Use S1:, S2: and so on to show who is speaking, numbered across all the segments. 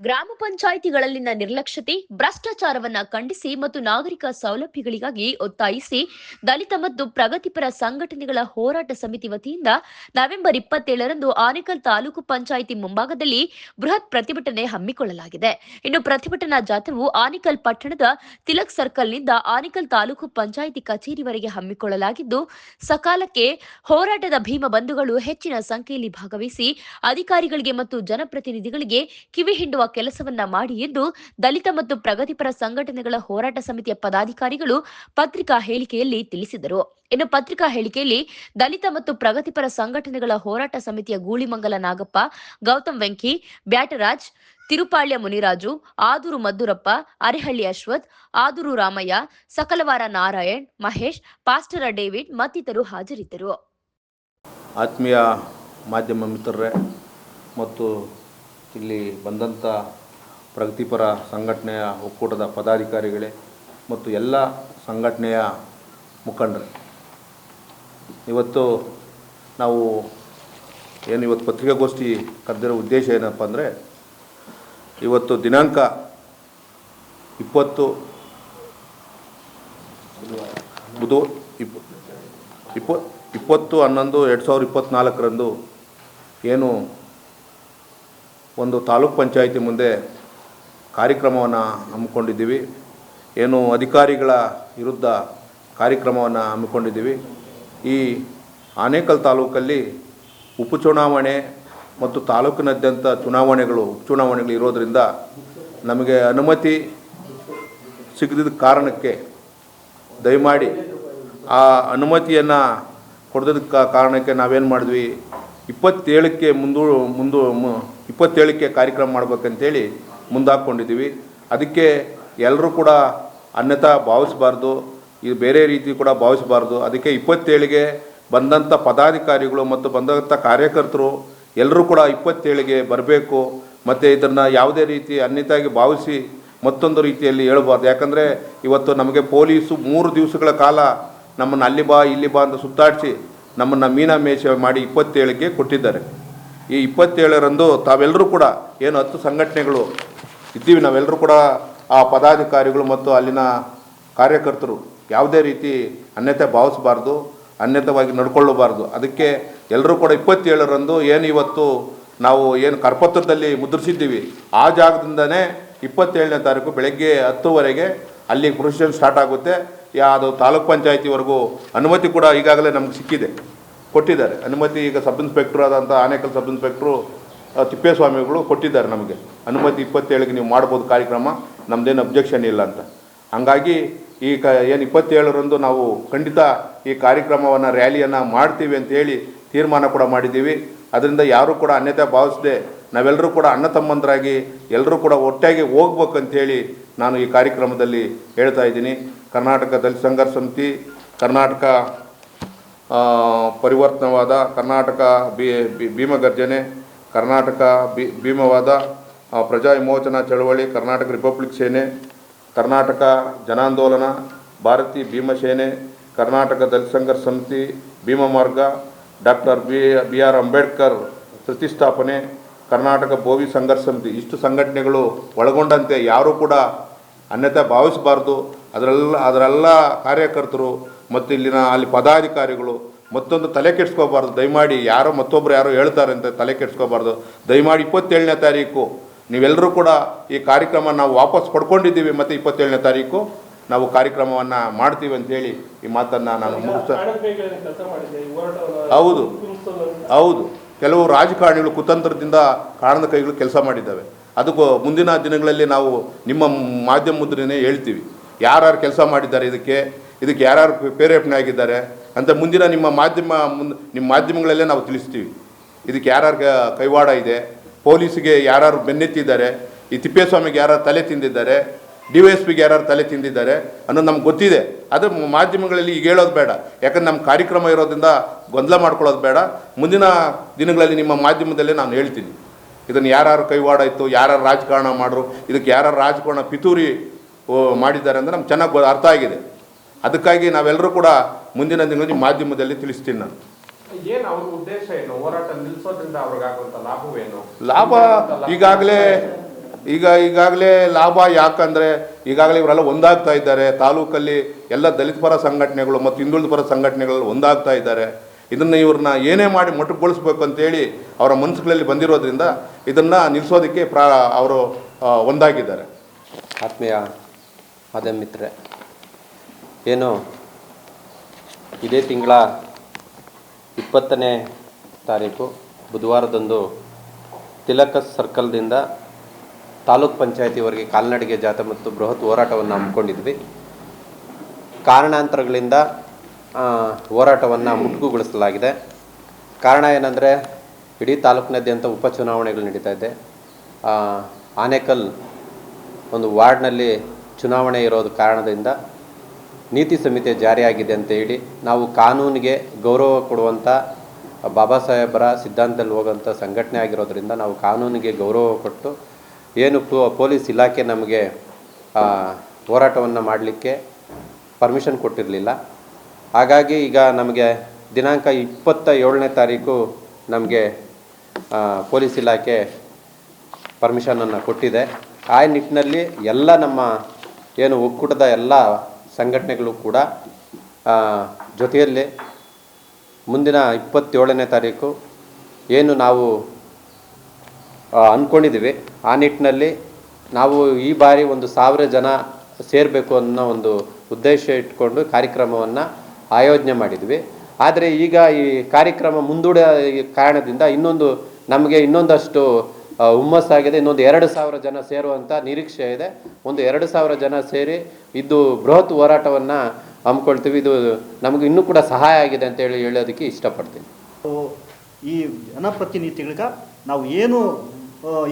S1: ಗ್ರಾಮ ಪಂಚಾಯಿತಿಗಳಲ್ಲಿನ ನಿರ್ಲಕ್ಷ್ಯತೆ, ಭ್ರಷ್ಟಾಚಾರವನ್ನ ಖಂಡಿಸಿ ಮತ್ತು ನಾಗರಿಕ ಸೌಲಭ್ಯಗಳಿಗಾಗಿ ಒತ್ತಾಯಿಸಿ ದಲಿತ ಮತ್ತು ಪ್ರಗತಿಪರ ಸಂಘಟನೆಗಳ ಹೋರಾಟ ಸಮಿತಿ ವತಿಯಿಂದ ನವೆಂಬರ್ 27ರಂದು ಆನೇಕಲ್ ತಾಲೂಕು ಪಂಚಾಯಿತಿ ಮುಂಭಾಗದಲ್ಲಿ ಬೃಹತ್ ಪ್ರತಿಭಟನೆ ಹಮ್ಮಿಕೊಳ್ಳಲಾಗಿದೆ. ಇನ್ನು ಪ್ರತಿಭಟನಾ ಜಾಥಾವು ಆನೇಕಲ್ ಪಟ್ಟಣದ ತಿಲಕ್ ಸರ್ಕಲ್ನಿಂದ ಆನೇಕಲ್ ತಾಲೂಕು ಪಂಚಾಯಿತಿ ಕಚೇರಿವರೆಗೆ ಹಮ್ಮಿಕೊಳ್ಳಲಾಗಿದ್ದು, ಸಕಾಲಕ್ಕೆ ಹೋರಾಟದ ಭೀಮ ಬಂಧುಗಳು ಹೆಚ್ಚಿನ ಸಂಖ್ಯೆಯಲ್ಲಿ ಭಾಗವಹಿಸಿ ಅಧಿಕಾರಿಗಳಿಗೆ ಮತ್ತು ಜನಪ್ರತಿನಿಧಿಗಳಿಗೆ ಕಿವಿ ಹಿಂಡುವ ಕೆಲಸವನ್ನ ಮಾಡಿ ಎಂದು ದಲಿತ ಮತ್ತು ಪ್ರಗತಿಪರ ಸಂಘಟನೆಗಳ ಹೋರಾಟ ಸಮಿತಿಯ ಪದಾಧಿಕಾರಿಗಳು ಪತ್ರಿಕಾ ಹೇಳಿಕೆಯಲ್ಲಿ ತಿಳಿಸಿದರು. ಇನ್ನು ಪತ್ರಿಕಾ ಹೇಳಿಕೆಯಲ್ಲಿ ದಲಿತ ಮತ್ತು ಪ್ರಗತಿಪರ ಸಂಘಟನೆಗಳ ಹೋರಾಟ ಸಮಿತಿಯ ಗೂಳಿಮಂಗಲ ನಾಗಪ್ಪ, ಗೌತಮ್ ವೆಂಕಿ, ಬ್ಯಾಟರಾಜ್, ತಿರುಪಾಳ್ಯ ಮುನಿರಾಜು, ಆದೂರು ಮದ್ದೂರಪ್ಪ, ಅರೆಹಳ್ಳಿ ಅಶ್ವಥ್, ಆದೂರು ರಾಮಯ್ಯ, ಸಕಲವಾರ ನಾರಾಯಣ್, ಮಹೇಶ್, ಪಾಸ್ಟರ ಡೇವಿಡ್ ಮತ್ತಿತರರು ಹಾಜರಿದ್ದರು.
S2: ಆತ್ಮೀಯ ಮಾಧ್ಯಮ ಮಿತ್ರರೇ ಮತ್ತು ಇಲ್ಲಿ ಬಂದಂಥ ಪ್ರಗತಿಪರ ಸಂಘಟನೆಯ ಒಕ್ಕೂಟದ ಪದಾಧಿಕಾರಿಗಳೇ ಮತ್ತು ಎಲ್ಲ ಸಂಘಟನೆಯ ಮುಖಂಡರು, ಇವತ್ತು ನಾವು ಇವತ್ತು ಪತ್ರಿಕಾಗೋಷ್ಠಿ ಕರೆದಿರೋ ಉದ್ದೇಶ ಏನಪ್ಪ ಅಂದರೆ, ಇವತ್ತು ದಿನಾಂಕ 20/11/2024 ಏನು ಒಂದು ತಾಲೂಕ್ ಪಂಚಾಯಿತಿ ಮುಂದೆ ಕಾರ್ಯಕ್ರಮವನ್ನು ಹಮ್ಮಿಕೊಂಡಿದ್ದೀವಿ. ಏನು ಅಧಿಕಾರಿಗಳ ವಿರುದ್ಧ ಕಾರ್ಯಕ್ರಮವನ್ನು ಹಮ್ಮಿಕೊಂಡಿದ್ದೀವಿ. ಈ ಆನೇಕಲ್ ತಾಲೂಕಲ್ಲಿ ಉಪಚುನಾವಣೆ ಮತ್ತು ತಾಲೂಕಿನಾದ್ಯಂತ ಉಪಚುನಾವಣೆಗಳು ಇರೋದರಿಂದ ನಮಗೆ ಅನುಮತಿ ಸಿಗದಿದ್ದ ಕಾರಣಕ್ಕೆ ದಯಮಾಡಿ ಆ ಅನುಮತಿಯನ್ನು ಕೊಡದಿದ್ದ ಕಾರಣಕ್ಕೆ ನಾವೇನು ಮಾಡಿದ್ವಿ, 27ಕ್ಕೆ ಕಾರ್ಯಕ್ರಮ ಮಾಡಬೇಕಂತೇಳಿ ಮುಂದಾಕ್ಕೊಂಡಿದ್ದೀವಿ. ಅದಕ್ಕೆ ಎಲ್ಲರೂ ಕೂಡ ಅನ್ಯತಾ ಭಾವಿಸಬಾರ್ದು, ಇದು ಬೇರೆ ರೀತಿ ಕೂಡ ಭಾವಿಸಬಾರ್ದು. ಅದಕ್ಕೆ 27ಗೆ ಬಂದಂಥ ಪದಾಧಿಕಾರಿಗಳು ಮತ್ತು ಬಂದಂಥ ಕಾರ್ಯಕರ್ತರು ಎಲ್ಲರೂ ಕೂಡ 27ಗೆ ಬರಬೇಕು. ಮತ್ತು ಇದನ್ನು ಯಾವುದೇ ರೀತಿ ಅನ್ಯತಾಗಿ ಭಾವಿಸಿ ಮತ್ತೊಂದು ರೀತಿಯಲ್ಲಿ ಹೇಳಬಾರ್ದು. ಯಾಕಂದರೆ ಇವತ್ತು ನಮಗೆ ಪೊಲೀಸು 3 ದಿವಸಗಳ ಕಾಲ ನಮ್ಮನ್ನು ಅಲ್ಲಿ ಬಾ ಇಲ್ಲಿ ಬಾ ಅಂತ ಸುತ್ತಾಡಿಸಿ ನಮ್ಮನ್ನು ಮೀನಾಮೇಷ ಮಾಡಿ 27ಗೆ ಕೊಟ್ಟಿದ್ದಾರೆ. ಈ 27ರಂದು ತಾವೆಲ್ಲರೂ ಕೂಡ ಏನು 10 ಸಂಘಟನೆಗಳು ಇದ್ದೀವಿ, ನಾವೆಲ್ಲರೂ ಕೂಡ ಆ ಪದಾಧಿಕಾರಿಗಳು ಮತ್ತು ಅಲ್ಲಿನ ಕಾರ್ಯಕರ್ತರು ಯಾವುದೇ ರೀತಿ ಅನ್ಯತೆ ಭಾವಿಸಬಾರ್ದು, ಅನ್ಯತವಾಗಿ ನಡ್ಕೊಳ್ಳಬಾರ್ದು. ಅದಕ್ಕೆ ಎಲ್ಲರೂ ಕೂಡ 27ರಂದು ಏನು ಇವತ್ತು ನಾವು ಏನು ಕರಪತ್ರದಲ್ಲಿ ಮುದ್ರಿಸಿದ್ದೀವಿ ಆ ಜಾಗದಿಂದನೇ 27ನೇ ತಾರೀಕು ಬೆಳಗ್ಗೆ 10ವರೆಗೆ ಅಲ್ಲಿ ಪ್ರೊಸೆಷನ್ ಸ್ಟಾರ್ಟ್ ಆಗುತ್ತೆ. ಯಾವುದು ತಾಲೂಕ್ ಪಂಚಾಯಿತಿವರೆಗೂ ಅನುಮತಿ ಕೂಡ ಈಗಾಗಲೇ ನಮ್ಗೆ ಸಿಕ್ಕಿದೆ, ಕೊಟ್ಟಿದ್ದಾರೆ ಅನುಮತಿ. ಈಗ ಸಬ್ ಇನ್ಸ್ಪೆಕ್ಟ್ರ್ ಆದಂಥ ಆನೇಕಲ್ ಸಬ್ ಇನ್ಸ್ಪೆಕ್ಟ್ರು ತಿಪ್ಪೇಸ್ವಾಮಿಗಳು ಕೊಟ್ಟಿದ್ದಾರೆ ನಮಗೆ ಅನುಮತಿ. 27ಗೆ ನೀವು ಮಾಡ್ಬೋದು ಕಾರ್ಯಕ್ರಮ, ನಮ್ಮದೇನು ಅಬ್ಜೆಕ್ಷನ್ ಇಲ್ಲ ಅಂತ. ಹಾಗಾಗಿ ಏನು 27ರಂದು ನಾವು ಖಂಡಿತ ಈ ಕಾರ್ಯಕ್ರಮವನ್ನು ರ್ಯಾಲಿಯನ್ನು ಮಾಡ್ತೀವಿ ಅಂತೇಳಿ ತೀರ್ಮಾನ ಕೂಡ ಮಾಡಿದ್ದೀವಿ. ಅದರಿಂದ ಯಾರೂ ಕೂಡ ಅನ್ಯತೆ ಭಾವಿಸದೆ ನಾವೆಲ್ಲರೂ ಕೂಡ ಅಣ್ಣ ತಮ್ಮಂದರಾಗಿ ಎಲ್ಲರೂ ಕೂಡ ಒಟ್ಟಾಗಿ ಹೋಗ್ಬೇಕಂತೇಳಿ ನಾನು ಈ ಕಾರ್ಯಕ್ರಮದಲ್ಲಿ ಹೇಳ್ತಾ ಇದ್ದೀನಿ. ಕರ್ನಾಟಕ ದಲಿತ ಸಂಘರ್ಷ ಸಮಿತಿ, ಕರ್ನಾಟಕ ಪರಿವರ್ತನವಾದ, ಕರ್ನಾಟಕ ಭೀಮಗರ್ಜನೆ, ಕರ್ನಾಟಕ ಭೀಮವಾದ, ಪ್ರಜಾ ವಿಮೋಚನಾ ಚಳವಳಿ, ಕರ್ನಾಟಕ ರಿಪಬ್ಲಿಕ್ ಸೇನೆ, ಕರ್ನಾಟಕ ಜನಾಂದೋಲನ, ಭಾರತೀಯ ಭೀಮಸೇನೆ, ಕರ್ನಾಟಕ ದಲಿತ ಸಂಘರ್ಷ ಸಮಿತಿ, ಭೀಮಮಾರ್ಗ, ಡಾಕ್ಟರ್ BR ಅಂಬೇಡ್ಕರ್ ಪ್ರತಿಷ್ಠಾಪನೆ, ಕರ್ನಾಟಕ ಭೋವಿ ಸಂಘರ್ಷ ಸಮಿತಿ, ಇಷ್ಟು ಸಂಘಟನೆಗಳು ಒಳಗೊಂಡಂತೆ ಯಾರೂ ಕೂಡ ಅನ್ಯತೆ ಭಾವಿಸಬಾರ್ದು. ಅದರೆಲ್ಲ ಕಾರ್ಯಕರ್ತರು ಮತ್ತು ಅಲ್ಲಿ ಪದಾಧಿಕಾರಿಗಳು ಮತ್ತೊಂದು ತಲೆ ಕೆಡಿಸ್ಕೋಬಾರ್ದು. ದಯಮಾಡಿ ಮತ್ತೊಬ್ಬರು ಯಾರೋ ಹೇಳ್ತಾರೆ ಅಂತ ತಲೆ ಕೆಡಿಸ್ಕೋಬಾರ್ದು. ದಯಮಾಡಿ 27ನೇ ತಾರೀಕು ನೀವೆಲ್ಲರೂ ಕೂಡ ಈ ಕಾರ್ಯಕ್ರಮ ನಾವು ವಾಪಸ್ ಪಡ್ಕೊಂಡಿದ್ದೀವಿ ಮತ್ತು 27ನೇ ತಾರೀಕು ನಾವು ಕಾರ್ಯಕ್ರಮವನ್ನು ಮಾಡ್ತೀವಿ ಅಂತೇಳಿ ಈ ಮಾತನ್ನು ನಾನು ಹೌದು ಕೆಲವು ರಾಜಕಾರಣಿಗಳು ಕುತಂತ್ರದಿಂದ ಕಾಣದ ಕೈಗಳು ಕೆಲಸ ಮಾಡಿದ್ದಾವೆ. ಅದಕ್ಕೂ ಮುಂದಿನ ದಿನಗಳಲ್ಲಿ ನಾವು ನಿಮ್ಮ ಮಾಧ್ಯಮ ಮುದ್ರನೇ ಹೇಳ್ತೀವಿ ಯಾರ್ಯಾರು ಕೆಲಸ ಮಾಡಿದ್ದಾರೆ, ಇದಕ್ಕೆ ಯಾರ್ಯಾರು ಪ್ರೇರೇಪಣೆ ಆಗಿದ್ದಾರೆ ಅಂತ ಮುಂದಿನ ನಿಮ್ಮ ಮಾಧ್ಯಮಗಳಲ್ಲೇ ನಾವು ತಿಳಿಸ್ತೀವಿ. ಇದಕ್ಕೆ ಯಾರ್ಯಾರು ಕೈವಾಡ ಇದೆ, ಪೊಲೀಸಿಗೆ ಯಾರ್ಯಾರು ಬೆನ್ನೆತ್ತಿದ್ದಾರೆ, ಈ ತಿಪ್ಪೇಸ್ವಾಮಿಗೆ ಯಾರು ತಲೆ ತಿಂದಿದ್ದಾರೆ, DYSPಗೆ ಯಾರು ತಲೆ ತಿಂದಿದ್ದಾರೆ ಅನ್ನೋದು ನಮ್ಗೆ ಗೊತ್ತಿದೆ. ಅದು ಮಾಧ್ಯಮಗಳಲ್ಲಿ ಈಗ ಹೇಳೋದು ಬೇಡ, ಯಾಕಂದ್ರೆ ನಮ್ಮ ಕಾರ್ಯಕ್ರಮ ಇರೋದ್ರಿಂದ ಗೊಂದಲ ಮಾಡ್ಕೊಳ್ಳೋದು ಬೇಡ. ಮುಂದಿನ ದಿನಗಳಲ್ಲಿ ನಿಮ್ಮ ಮಾಧ್ಯಮದಲ್ಲೇ ನಾನು ಹೇಳ್ತೀನಿ ಇದನ್ನು ಯಾರ್ಯಾರು ಕೈವಾಡ ಇತ್ತು, ಯಾರ್ಯಾರು ರಾಜಕಾರಣ ಮಾಡ್ರು, ಇದಕ್ಕೆ ಯಾರ್ಯಾರು ರಾಜಕಾರಣ ಪಿತೂರಿ ಮಾಡಿದ್ದಾರೆ ಅಂದರೆ ನಮ್ಗೆ ಚೆನ್ನಾಗಿ ಅರ್ಥ ಆಗಿದೆ. ಅದಕ್ಕಾಗಿ ನಾವೆಲ್ಲರೂ ಕೂಡ ಮುಂದಿನ ದಿನಗಳಲ್ಲಿ ಮಾಧ್ಯಮದಲ್ಲಿ ತಿಳಿಸ್ತೀನಿ. ನಾನು
S3: ಏನು ಅವ್ರ ಉದ್ದೇಶ ಏನು, ಹೋರಾಟ ನಿಲ್ಲಿಸೋದ್ರಿಂದ ಅವ್ರಿಗಾಗುವಂಥ ಲಾಭವೇನು?
S2: ಲಾಭ ಈಗಾಗಲೇ ಈಗಾಗಲೇ ಲಾಭ ಯಾಕಂದರೆ ಈಗಾಗಲೇ ಇವರೆಲ್ಲ ಒಂದಾಗ್ತಾ ಇದ್ದಾರೆ. ತಾಲೂಕಲ್ಲಿ ಎಲ್ಲ ದಲಿತ ಪರ ಸಂಘಟನೆಗಳು ಮತ್ತು ಹಿಂದುಳಿದ ಪರ ಸಂಘಟನೆಗಳು ಒಂದಾಗ್ತಾ ಇದ್ದಾರೆ. ಇದನ್ನು ಇವ್ರನ್ನ ಏನೇ ಮಾಡಿ ಮೊಟಕುಗೊಳಿಸ್ಬೇಕು ಅಂತೇಳಿ ಅವರ ಮನಸ್ಸುಗಳಲ್ಲಿ ಬಂದಿರೋದ್ರಿಂದ ಇದನ್ನು ನಿಲ್ಲಿಸೋದಕ್ಕೆ ಅವರು ಒಂದಾಗಿದ್ದಾರೆ.
S3: ಆತ್ಮೀಯ ಮಾಧ್ಯಮ ಮಿತ್ರರೇ, ಏನು ಇದೇ ತಿಂಗಳ 20ನೇ ತಾರೀಕು ಬುಧವಾರದಂದು ತಿಲಕ ಸರ್ಕಲ್ದಿಂದ ತಾಲೂಕ್ ಪಂಚಾಯತಿವರೆಗೆ ಕಾಲ್ನಡಿಗೆ ಜಾಥಾ ಮತ್ತು ಬೃಹತ್ ಹೋರಾಟವನ್ನು ಹಮ್ಮಿಕೊಂಡಿದ್ವಿ. ಕಾರಣಾಂತರಗಳಿಂದ ಹೋರಾಟವನ್ನು ಮುಟುಕುಗೊಳಿಸಲಾಗಿದೆ. ಕಾರಣ ಏನಂದರೆ, ಇಡೀ ತಾಲೂಕಿನಾದ್ಯಂತ ಉಪಚುನಾವಣೆಗಳು ನಡೀತಾ ಇದೆ. ಆನೇಕಲ್ ಒಂದು ವಾರ್ಡ್ನಲ್ಲಿ ಚುನಾವಣೆ ಇರೋದು ಕಾರಣದಿಂದ ನೀತಿ ಸಂಹಿತೆ ಜಾರಿಯಾಗಿದೆ ಅಂತ ಹೇಳಿ ನಾವು ಕಾನೂನಿಗೆ ಗೌರವ ಕೊಡುವಂಥ ಬಾಬಾ ಸಾಹೇಬರ ಸಿದ್ಧಾಂತದಲ್ಲಿ ಹೋಗುವಂಥ ಸಂಘಟನೆ ಆಗಿರೋದ್ರಿಂದ ನಾವು ಕಾನೂನಿಗೆ ಗೌರವ ಕೊಟ್ಟು ಏನು ಪೊಲೀಸ್ ಇಲಾಖೆ ನಮಗೆ ಹೋರಾಟವನ್ನು ಮಾಡಲಿಕ್ಕೆ ಪರ್ಮಿಷನ್ ಕೊಟ್ಟಿರಲಿಲ್ಲ. ಹಾಗಾಗಿ ಈಗ ನಮಗೆ ದಿನಾಂಕ 27ನೇ ತಾರೀಕು ನಮಗೆ ಪೊಲೀಸ್ ಇಲಾಖೆ ಪರ್ಮಿಷನನ್ನು ಕೊಟ್ಟಿದೆ. ಆ ನಿಟ್ಟಿನಲ್ಲಿ ಎಲ್ಲ ನಮ್ಮ ಏನು ಒಕ್ಕೂಟದ ಎಲ್ಲ ಸಂಘಟನೆಗಳು ಕೂಡ ಜೊತೆಯಲ್ಲಿ ಮುಂದಿನ 27ನೇ ತಾರೀಕು ಏನು ನಾವು ಅಂದ್ಕೊಂಡಿದ್ದೀವಿ, ಆ ನಿಟ್ಟಿನಲ್ಲಿ ನಾವು ಈ ಬಾರಿ 1,000 ಜನ ಸೇರಬೇಕು ಅನ್ನೋ ಒಂದು ಉದ್ದೇಶ ಇಟ್ಕೊಂಡು ಕಾರ್ಯಕ್ರಮವನ್ನು ಆಯೋಜನೆ ಮಾಡಿದ್ವಿ. ಆದರೆ ಈಗ ಈ ಕಾರ್ಯಕ್ರಮ ಮುಂದೂಡ ಕಾರಣದಿಂದ ನಮಗೆ ಇನ್ನೊಂದಷ್ಟು ಹುಮ್ಮಸ್ಸಾಗಿದೆ. ಇನ್ನೊಂದು 2,000 ಜನ ಸೇರುವಂಥ ನಿರೀಕ್ಷೆ ಇದೆ. ಒಂದು 2,000 ಜನ ಸೇರಿ ಇದು ಬೃಹತ್ ಹೋರಾಟವನ್ನು ಹಮ್ಮಿಕೊಳ್ತೀವಿ. ಇದು ನಮಗೆ ಇನ್ನೂ ಕೂಡ ಸಹಾಯ ಆಗಿದೆ ಅಂತೇಳಿ ಹೇಳೋದಕ್ಕೆ ಇಷ್ಟಪಡ್ತೀನಿ.
S4: ಈ ಜನಪ್ರತಿನಿಧಿಗಳಿಗೆ ನಾವು ಏನು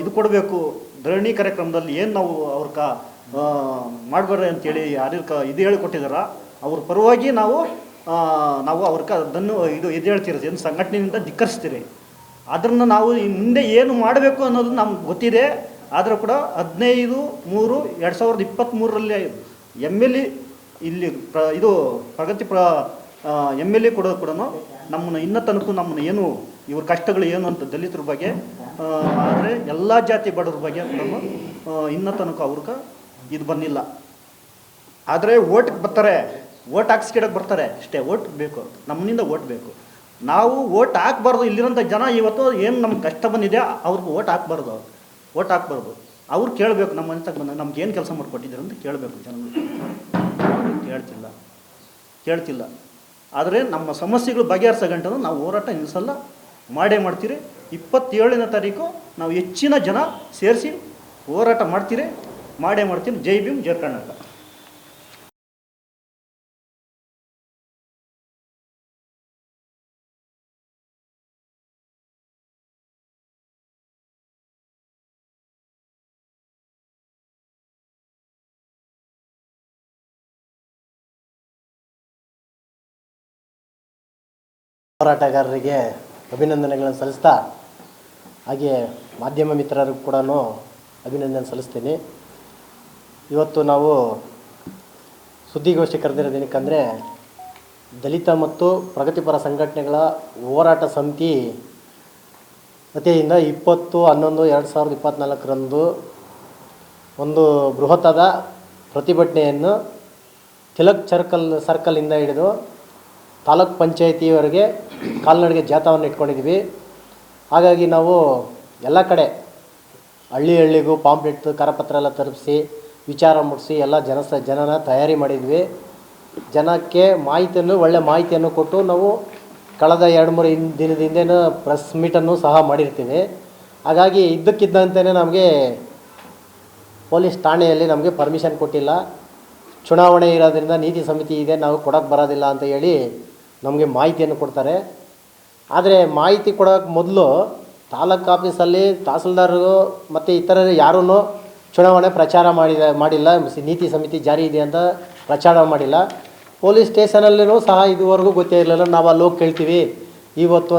S4: ಇದು ಕೊಡಬೇಕು, ಧರಣಿ ಕಾರ್ಯಕ್ರಮದಲ್ಲಿ ಏನು ನಾವು ಅವ್ರಕ ಮಾಡಬೇಡ್ರಿ ಅಂತೇಳಿ ಯಾರ್ಯಾರು ಇದು ಹೇಳಿಕೊಟ್ಟಿದಾರ ಅವ್ರ ಪರವಾಗಿ ನಾವು ಅವ್ರಕ ಅದನ್ನು ಇದು ಹೇಳ್ತೀರಿ, ಏನು ಸಂಘಟನೆಯಿಂದ ಧಿಕ್ಕರಿಸ್ತೀರಿ. ಅದನ್ನು ನಾವು ಮುಂದೆ ಏನು ಮಾಡಬೇಕು ಅನ್ನೋದು ನಮ್ಗೆ ಗೊತ್ತಿದೆ. ಆದರೂ ಕೂಡ 15/3/2023 MLA ಇಲ್ಲಿ ಇದು ಪ್ರಗತಿ MLA ಕೊಡೋದು ಕೂಡ ನಮ್ಮನ್ನು ಇನ್ನೂ ತನಕ ನಮ್ಮನ್ನು ಏನು ಇವ್ರ ಕಷ್ಟಗಳು ಏನು ಅಂತ ದಲಿತರ ಬಗ್ಗೆ, ಆದರೆ ಎಲ್ಲ ಜಾತಿ ಬಡವ್ರ ಬಗ್ಗೆ ಕೂಡ ಇನ್ನೂ ತನಕ ಅವ್ರಿಗೆ ಇದು ಬಂದಿಲ್ಲ. ಆದರೆ ಓಟ್ಗೆ ಬರ್ತಾರೆ, ಓಟ್ ಹಾಕ್ಸ್ಕಿಡಕ್ಕೆ ಬರ್ತಾರೆ ಅಷ್ಟೇ. ಓಟ್ ಬೇಕು, ನಮ್ಮನಿಂದ ಓಟ್ ಬೇಕು. ನಾವು ಓಟ್ ಹಾಕ್ಬಾರ್ದು. ಇಲ್ಲಿರೋಂಥ ಜನ ಇವತ್ತು ಏನು ನಮ್ಗೆ ಕಷ್ಟ ಬಂದಿದೆ ಅವ್ರಿಗೆ ಓಟ್ ಹಾಕ್ಬಾರ್ದು. ಅವ್ರು ಕೇಳಬೇಕು, ನಮ್ಮ ಮನೆ ಬಂದಾಗ ನಮ್ಗೆ ಏನು ಕೆಲಸ ಮಾಡಿಕೊಟ್ಟಿದ್ದಾರೆ ಅಂತ ಕೇಳಬೇಕು ಜನಗಳು. ಕೇಳ್ತಿಲ್ಲ. ಆದರೆ ನಮ್ಮ ಸಮಸ್ಯೆಗಳು ಬಗೆಹರಿಸೋ ಗಂಟನೂ ನಾವು ಹೋರಾಟ ನಿಲ್ಲಿಸಲ್ಲ, ಮಾಡೇ ಮಾಡ್ತೀರಿ. 27ನೇ ತಾರೀಕು ನಾವು ಹೆಚ್ಚಿನ ಜನ ಸೇರಿಸಿ ಹೋರಾಟ ಮಾಡ್ತೀರಿ. ಜೈ ಭೀಮ್, ಜೈ ಕರ್ನಾಟಕ.
S5: ಹೋರಾಟಗಾರರಿಗೆ ಅಭಿನಂದನೆಗಳನ್ನು ಸಲ್ಲಿಸ್ತಾ, ಹಾಗೆ ಮಾಧ್ಯಮ ಮಿತ್ರರಿಗೂ ಕೂಡ ಅಭಿನಂದನೆ ಸಲ್ಲಿಸ್ತೀನಿ. ಇವತ್ತು ನಾವು ಸುದ್ದಿಗೋಷ್ಠಿ ಕರೆದಿರೋದೇನಕ್ಕಂದರೆ, ದಲಿತ ಮತ್ತು ಪ್ರಗತಿಪರ ಸಂಘಟನೆಗಳ ಹೋರಾಟ ಸಮಿತಿ ವತಿಯಿಂದ 20/11/2024 ಒಂದು ಬೃಹತ್ತಾದ ಪ್ರತಿಭಟನೆಯನ್ನು ತಿಲಕ್ ಸರ್ಕಲಿಂದ ಹಿಡಿದು ತಾಲೂಕ್ ಪಂಚಾಯಿತಿಯವರೆಗೆ ಕಾಲ್ನಡಿಗೆ ಜಾಥಾವನ್ನು ಇಟ್ಕೊಂಡಿದ್ವಿ. ಹಾಗಾಗಿ ನಾವು ಎಲ್ಲ ಕಡೆ ಹಳ್ಳಿಗೂ ಪಾಂಪ್ಲೆಟ್ ಕರಪತ್ರ ಎಲ್ಲ ತಲುಪಿಸಿ ವಿಚಾರ ಮುಟ್ಟಿಸಿ ಎಲ್ಲ ಜನನ ತಯಾರಿ ಮಾಡಿದ್ವಿ. ಜನಕ್ಕೆ ಒಳ್ಳೆ ಮಾಹಿತಿಯನ್ನು ಕೊಟ್ಟು ನಾವು ಕಳೆದ 2-3 ದಿನದ ಹಿಂದೆನೂ ಪ್ರೆಸ್ ಮೀಟನ್ನು ಸಹ ಮಾಡಿರ್ತೀವಿ. ಹಾಗಾಗಿ ಇದ್ದಕ್ಕಿದ್ದಂತೆಯೇ ನಮಗೆ ಪೊಲೀಸ್ ಠಾಣೆಯಲ್ಲಿ ನಮಗೆ ಪರ್ಮಿಷನ್ ಕೊಟ್ಟಿಲ್ಲ. ಚುನಾವಣೆ ಇರೋದ್ರಿಂದ ನೀತಿ ಸಮಿತಿ ಇದೆ, ನಾವು ಕೊಡೋಕ್ಕೆ ಬರೋದಿಲ್ಲ ಅಂತ ಹೇಳಿ ನಮಗೆ ಮಾಹಿತಿಯನ್ನು ಕೊಡ್ತಾರೆ. ಆದರೆ ಮಾಹಿತಿ ಕೊಡೋಕ್ಕೆ ಮೊದಲು ತಾಲೂಕು ಆಫೀಸಲ್ಲಿ ತಹಸೀಲ್ದಾರರು ಮತ್ತು ಇತರರು ಯಾರೂ ಚುನಾವಣೆ ಪ್ರಚಾರ ಮಾಡಿಲ್ಲ. ನೀತಿ ಸಮಿತಿ ಜಾರಿ ಇದೆ ಅಂತ ಪ್ರಚಾರ ಮಾಡಿಲ್ಲ. ಪೊಲೀಸ್ ಸ್ಟೇಷನಲ್ಲೂ ಸಹ ಇದುವರೆಗೂ ಗೊತ್ತೇ ಇರಲಿಲ್ಲ. ನಾವು ಅಲ್ಲಿ ಹೋಗಿ ಕೇಳ್ತೀವಿ, ಇವತ್ತು